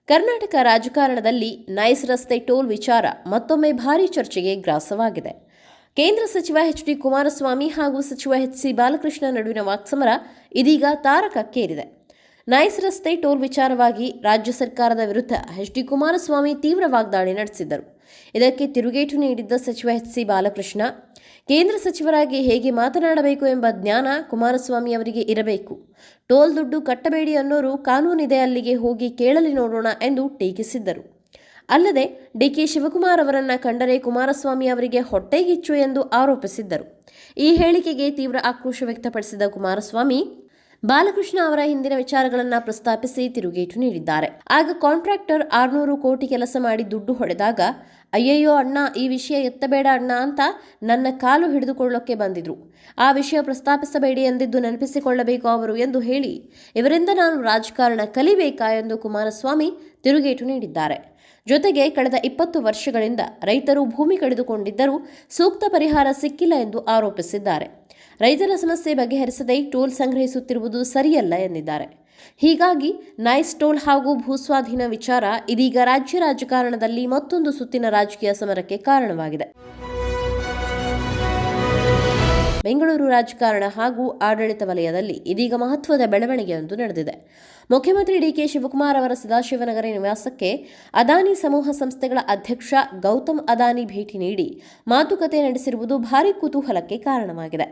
ಕರ್ನಾಟಕ ರಾಜಕಾರಣದಲ್ಲಿ ನೈಸ್ ರಸ್ತೆ ಟೋಲ್ ವಿಚಾರ ಮತ್ತೊಮ್ಮೆ ಭಾರೀ ಚರ್ಚೆಗೆ ಗ್ರಾಸವಾಗಿದೆ. ಕೇಂದ್ರ ಸಚಿವ ಎಚ್.ಡಿ. ಕುಮಾರಸ್ವಾಮಿ ಹಾಗೂ ಸಚಿವ ಎಚ್.ಸಿ. ಬಾಲಕೃಷ್ಣ ನಡುವಿನ ವಾಕ್ಸಮರ ಇದೀಗ ತಾರಕಕ್ಕೇರಿದೆ. ನೈಸ್ ರಸ್ತೆ ಟೋಲ್ ವಿಚಾರವಾಗಿ ರಾಜ್ಯ ಸರ್ಕಾರದ ವಿರುದ್ಧ ಎಚ್.ಡಿ. ಕುಮಾರಸ್ವಾಮಿ ತೀವ್ರ ವಾಗ್ದಾಳಿ ನಡೆಸಿದ್ದರು. ಇದಕ್ಕೆ ತಿರುಗೇಟು ನೀಡಿದ್ದ ಸಚಿವ ಎಚ್.ಸಿ. ಬಾಲಕೃಷ್ಣ, ಕೇಂದ್ರ ಸಚಿವರಾಗಿ ಹೇಗೆ ಮಾತನಾಡಬೇಕು ಎಂಬ ಜ್ಞಾನ ಕುಮಾರಸ್ವಾಮಿ ಅವರಿಗೆ ಇರಬೇಕು. ಟೋಲ್ ದುಡ್ಡು ಕಟ್ಟಬೇಡಿ ಅನ್ನೋರು ಕಾನೂನಿದೆ, ಅಲ್ಲಿಗೆ ಹೋಗಿ ಕೇಳಲಿ ನೋಡೋಣ ಎಂದು ಟೀಕಿಸಿದ್ದರು. ಅಲ್ಲದೆ ಡಿಕೆ ಶಿವಕುಮಾರ್ ಅವರನ್ನ ಕಂಡರೆ ಕುಮಾರಸ್ವಾಮಿ ಅವರಿಗೆ ಹೊಟ್ಟೆಗಿಚ್ಚು ಎಂದು ಆರೋಪಿಸಿದ್ದರು. ಈ ಹೇಳಿಕೆಗೆ ತೀವ್ರ ಆಕ್ರೋಶ ವ್ಯಕ್ತಪಡಿಸಿದ ಕುಮಾರಸ್ವಾಮಿ, ಬಾಲಕೃಷ್ಣ ಅವರ ಹಿಂದಿನ ವಿಚಾರಗಳನ್ನು ಪ್ರಸ್ತಾಪಿಸಿ ತಿರುಗೇಟು ನೀಡಿದ್ದಾರೆ. ಆಗ ಕಾಂಟ್ರಾಕ್ಟರ್ 600 ಕೋಟಿ ಕೆಲಸ ಮಾಡಿ ದುಡ್ಡು ಹೊಡೆದಾಗ, ಅಯ್ಯಯ್ಯೋ ಅಣ್ಣ, ಈ ವಿಷಯ ಎತ್ತಬೇಡ ಅಣ್ಣ ಅಂತ ನನ್ನ ಕಾಲು ಹಿಡಿದುಕೊಳ್ಳೋಕೆ ಬಂದಿದ್ರು. ಆ ವಿಷಯ ಪ್ರಸ್ತಾಪಿಸಬೇಡಿ ಎಂದಿದ್ದು ನೆನಪಿಸಿಕೊಳ್ಳಬೇಕು ಅವರು ಎಂದು ಹೇಳಿ, ಇವರಿಂದ ನಾನು ರಾಜಕಾರಣ ಕಲಿಬೇಕಾ ಎಂದು ಕುಮಾರಸ್ವಾಮಿ ತಿರುಗೇಟು ನೀಡಿದ್ದಾರೆ. ಜೊತೆಗೆ ಕಳೆದ 20 ವರ್ಷಗಳಿಂದ ರೈತರು ಭೂಮಿ ಕಳೆದುಕೊಂಡಿದ್ದರೂ ಸೂಕ್ತ ಪರಿಹಾರ ಸಿಕ್ಕಿಲ್ಲ ಎಂದು ಆರೋಪಿಸಿದ್ದಾರೆ. ರೈತರ ಸಮಸ್ಯೆ ಬಗೆಹರಿಸದೆ ಟೋಲ್ ಸಂಗ್ರಹಿಸುತ್ತಿರುವುದು ಸರಿಯಲ್ಲ ಎಂದಿದ್ದಾರೆ. ಹೀಗಾಗಿ ನೈಸ್ ಟೋಲ್ ಹಾಗೂ ಭೂಸ್ವಾಧೀನ ವಿಚಾರ ಇದೀಗ ರಾಜ್ಯ ರಾಜಕಾರಣದಲ್ಲಿ ಮತ್ತೊಂದು ಸುತ್ತಿನ ರಾಜಕೀಯ ಸಮರಕ್ಕೆ ಕಾರಣವಾಗಿದೆ. ಬೆಂಗಳೂರು ರಾಜಕಾರಣ ಹಾಗೂ ಆಡಳಿತ ವಲಯದಲ್ಲಿ ಇದೀಗ ಮಹತ್ವದ ಬೆಳವಣಿಗೆಯೊಂದು ನಡೆದಿದೆ. ಮುಖ್ಯಮಂತ್ರಿ ಡಿಕೆ ಶಿವಕುಮಾರ್ ಅವರ ಸದಾಶಿವನಗರ ನಿವಾಸಕ್ಕೆ ಅದಾನಿ ಸಮೂಹ ಸಂಸ್ಥೆಗಳ ಅಧ್ಯಕ್ಷ ಗೌತಮ್ ಅದಾನಿ ಭೇಟಿ ನೀಡಿ ಮಾತುಕತೆ ನಡೆಸಿರುವುದು ಭಾರೀ ಕುತೂಹಲಕ್ಕೆ ಕಾರಣವಾಗಿದೆ.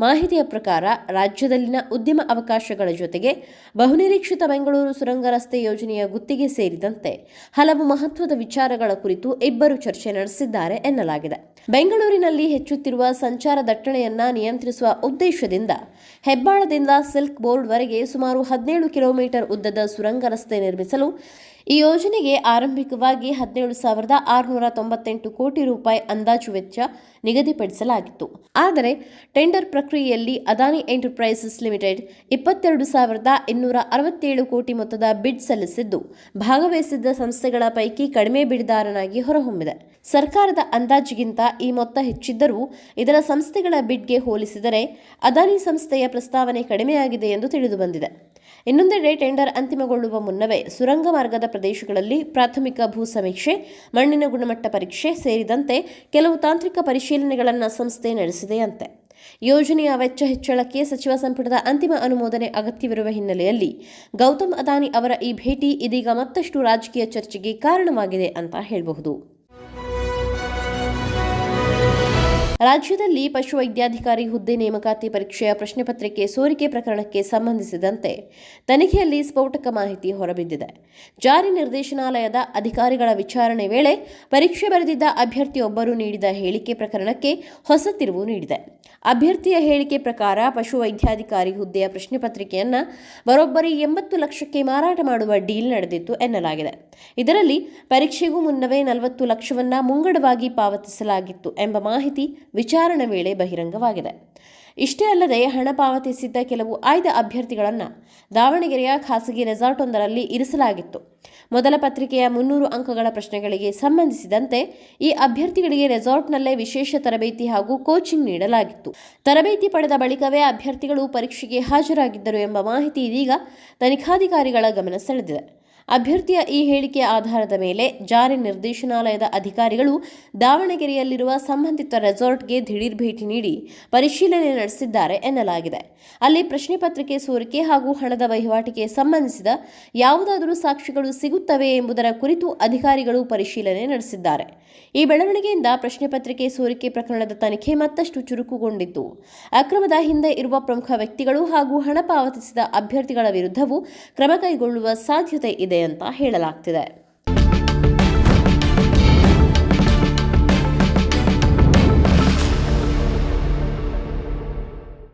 ಮಾಹಿತಿಯ ಪ್ರಕಾರ ರಾಜ್ಯದಲ್ಲಿನ ಉದ್ಯಮ ಅವಕಾಶಗಳ ಜೊತೆಗೆ ಬಹುನಿರೀಕ್ಷಿತ ಬೆಂಗಳೂರು ಸುರಂಗ ರಸ್ತೆ ಯೋಜನೆಯ ಗುತ್ತಿಗೆ ಸೇರಿದಂತೆ ಹಲವು ಮಹತ್ವದ ವಿಚಾರಗಳ ಕುರಿತು ಇಬ್ಬರು ಚರ್ಚೆ ನಡೆಸಿದ್ದಾರೆ ಎನ್ನಲಾಗಿದೆ. ಬೆಂಗಳೂರಿನಲ್ಲಿ ಹೆಚ್ಚುತ್ತಿರುವ ಸಂಚಾರ ದಟ್ಟಣೆಯನ್ನ ನಿಯಂತ್ರಿಸುವ ಉದ್ದೇಶದಿಂದ ಹೆಬ್ಬಾಳದಿಂದ ಸಿಲ್ಕ್ ಬೋರ್ಡ್ವರೆಗೆ ಸುಮಾರು 17 ಕಿಲೋಮೀಟರ್ ಉದ್ದದ ಸುರಂಗ ರಸ್ತೆ ನಿರ್ಮಿಸಲು ಈ ಯೋಜನೆಗೆ ಆರಂಭಿಕವಾಗಿ 17,698 ಕೋಟಿ ರೂಪಾಯಿ ಅಂದಾಜು ವೆಚ್ಚ ನಿಗದಿಪಡಿಸಲಾಗಿತ್ತು. ಆದರೆ ಟೆಂಡರ್ ಪ್ರಕ್ರಿಯೆಯಲ್ಲಿ ಅದಾನಿ ಎಂಟರ್ಪ್ರೈಸಸ್ ಲಿಮಿಟೆಡ್ 22,267 ಕೋಟಿ ಮೊತ್ತದ ಬಿಡ್ ಸಲ್ಲಿಸಿದ್ದು, ಭಾಗವಹಿಸಿದ್ದ ಸಂಸ್ಥೆಗಳ ಪೈಕಿ ಕಡಿಮೆ ಬಿಡ್ದಾರನಾಗಿ ಹೊರಹೊಮ್ಮಿದೆ. ಸರ್ಕಾರದ ಅಂದಾಜಿಗಿಂತ ಈ ಮೊತ್ತ ಹೆಚ್ಚಿದ್ದರೂ ಇದರ ಸಂಸ್ಥೆಗಳ ಬಿಡ್ಗೆ ಹೋಲಿಸಿದರೆ ಅದಾನಿ ಸಂಸ್ಥೆಯ ಪ್ರಸ್ತಾವನೆ ಕಡಿಮೆಯಾಗಿದೆ ಎಂದು ತಿಳಿದುಬಂದಿದೆ. ಇನ್ನೊಂದೆಡೆ ಟೆಂಡರ್ ಅಂತಿಮಗೊಳ್ಳುವ ಮುನ್ನವೇ ಸುರಂಗ ಮಾರ್ಗದ ಪ್ರದೇಶಗಳಲ್ಲಿ ಪ್ರಾಥಮಿಕ ಭೂ ಸಮೀಕ್ಷೆ, ಮಣ್ಣಿನ ಗುಣಮಟ್ಟ ಪರೀಕ್ಷೆ ಸೇರಿದಂತೆ ಕೆಲವು ತಾಂತ್ರಿಕ ಪರಿಶೀಲನೆಗಳನ್ನು ಸಂಸ್ಥೆ ನಡೆಸಿದೆಯಂತೆ. ಯೋಜನೆಯ ವೆಚ್ಚ ಹೆಚ್ಚಳಕ್ಕೆ ಸಚಿವ ಸಂಪುಟದ ಅಂತಿಮ ಅನುಮೋದನೆ ಅಗತ್ಯವಿರುವ ಹಿನ್ನೆಲೆಯಲ್ಲಿ ಗೌತಮ್ ಅದಾನಿ ಅವರ ಈ ಭೇಟಿ ಇದೀಗ ಮತ್ತಷ್ಟು ರಾಜಕೀಯ ಚರ್ಚೆಗೆ ಕಾರಣವಾಗಿದೆ ಅಂತ ಹೇಳಬಹುದು. ರಾಜ್ಯದಲ್ಲಿ ಪಶುವೈದ್ಯಾಧಿಕಾರಿ ಹುದ್ದೆ ನೇಮಕಾತಿ ಪರೀಕ್ಷೆಯ ಪ್ರಶ್ನೆ ಪತ್ರಿಕೆ ಸೋರಿಕೆ ಪ್ರಕರಣಕ್ಕೆ ಸಂಬಂಧಿಸಿದಂತೆ ತನಿಖೆಯಲ್ಲಿ ಸ್ಫೋಟಕ ಮಾಹಿತಿ ಹೊರಬಿದ್ದಿದೆ. ಜಾರಿ ನಿರ್ದೇಶನಾಲಯದ ಅಧಿಕಾರಿಗಳ ವಿಚಾರಣೆ ವೇಳೆ ಪರೀಕ್ಷೆ ಬರೆದಿದ್ದ ಅಭ್ಯರ್ಥಿಯೊಬ್ಬರು ನೀಡಿದ ಹೇಳಿಕೆ ಪ್ರಕರಣಕ್ಕೆ ಹೊಸ ತಿರುವು ನೀಡಿದೆ. ಅಭ್ಯರ್ಥಿಯ ಹೇಳಿಕೆ ಪ್ರಕಾರ ಪಶುವೈದ್ಯಾಧಿಕಾರಿ ಹುದ್ದೆಯ ಪ್ರಶ್ನೆ ಪತ್ರಿಕೆಯನ್ನು ಬರೋಬ್ಬರಿ 80 ಲಕ್ಷಕ್ಕೆ ಮಾರಾಟ ಮಾಡುವ ಡೀಲ್ ನಡೆದಿತ್ತು ಎನ್ನಲಾಗಿದೆ. ಇದರಲ್ಲಿ ಪರೀಕ್ಷೆಗೂ ಮುನ್ನವೇ 40 ಲಕ್ಷವನ್ನ ಮುಂಗಡವಾಗಿ ಪಾವತಿಸಲಾಗಿತ್ತು ಎಂಬ ಮಾಹಿತಿ ವಿಚಾರಣೆ ವೇಳೆ ಬಹಿರಂಗವಾಗಿದೆ. ಇಷ್ಟೇ ಅಲ್ಲದೆ ಹಣ ಪಾವತಿಸಿದ್ದ ಕೆಲವು ಆಯ್ದ ಅಭ್ಯರ್ಥಿಗಳನ್ನು ದಾವಣಗೆರೆಯ ಖಾಸಗಿ ರೆಸಾರ್ಟ್ವೊಂದರಲ್ಲಿ ಇರಿಸಲಾಗಿತ್ತು. ಮೊದಲ ಪತ್ರಿಕೆಯ 300 ಅಂಕಗಳ ಪ್ರಶ್ನೆಗಳಿಗೆ ಸಂಬಂಧಿಸಿದಂತೆ ಈ ಅಭ್ಯರ್ಥಿಗಳಿಗೆ ರೆಸಾರ್ಟ್ನಲ್ಲೇ ವಿಶೇಷ ತರಬೇತಿ ಹಾಗೂ ಕೋಚಿಂಗ್ ನೀಡಲಾಗಿತ್ತು. ತರಬೇತಿ ಪಡೆದ ಬಳಿಕವೇ ಅಭ್ಯರ್ಥಿಗಳು ಪರೀಕ್ಷೆಗೆ ಹಾಜರಾಗಿದ್ದರು ಎಂಬ ಮಾಹಿತಿ ಇದೀಗ ತನಿಖಾಧಿಕಾರಿಗಳ ಗಮನ ಸೆಳೆದಿದೆ. ಅಭ್ಯರ್ಥಿಯ ಈ ಹೇಳಿಕೆಯ ಆಧಾರದ ಮೇಲೆ ಜಾರಿ ನಿರ್ದೇಶನಾಲಯದ ಅಧಿಕಾರಿಗಳು ದಾವಣಗೆರೆಯಲ್ಲಿರುವ ಸಂಬಂಧಿತ ರೆಸಾರ್ಟ್ಗೆ ದಿಢೀರ್ ಭೇಟಿ ನೀಡಿ ಪರಿಶೀಲನೆ ನಡೆಸಿದ್ದಾರೆ ಎನ್ನಲಾಗಿದೆ. ಅಲ್ಲಿ ಪ್ರಶ್ನೆ ಪತ್ರಿಕೆ ಸೋರಿಕೆ ಹಾಗೂ ಹಣದ ವಹಿವಾಟಿಗೆ ಸಂಬಂಧಿಸಿದ ಯಾವುದಾದರೂ ಸಾಕ್ಷಿಗಳು ಸಿಗುತ್ತವೆ ಎಂಬುದರ ಕುರಿತು ಅಧಿಕಾರಿಗಳು ಪರಿಶೀಲನೆ ನಡೆಸಿದ್ದಾರೆ. ಈ ಬೆಳವಣಿಗೆಯಿಂದ ಪ್ರಶ್ನೆ ಪತ್ರಿಕೆ ಸೋರಿಕೆ ಪ್ರಕರಣದ ತನಿಖೆ ಮತ್ತಷ್ಟು ಚುರುಕುಗೊಂಡಿದ್ದು, ಅಕ್ರಮದ ಹಿಂದೆ ಇರುವ ಪ್ರಮುಖ ವ್ಯಕ್ತಿಗಳು ಹಾಗೂ ಹಣ ಪಾವತಿಸಿದ ಅಭ್ಯರ್ಥಿಗಳ ವಿರುದ್ಧವೂ ಕ್ರಮ ಕೈಗೊಳ್ಳುವ ಸಾಧ್ಯತೆ ಇದೆ ಅಂತ ಹೇಳಲಾಗ್ತಿದೆ.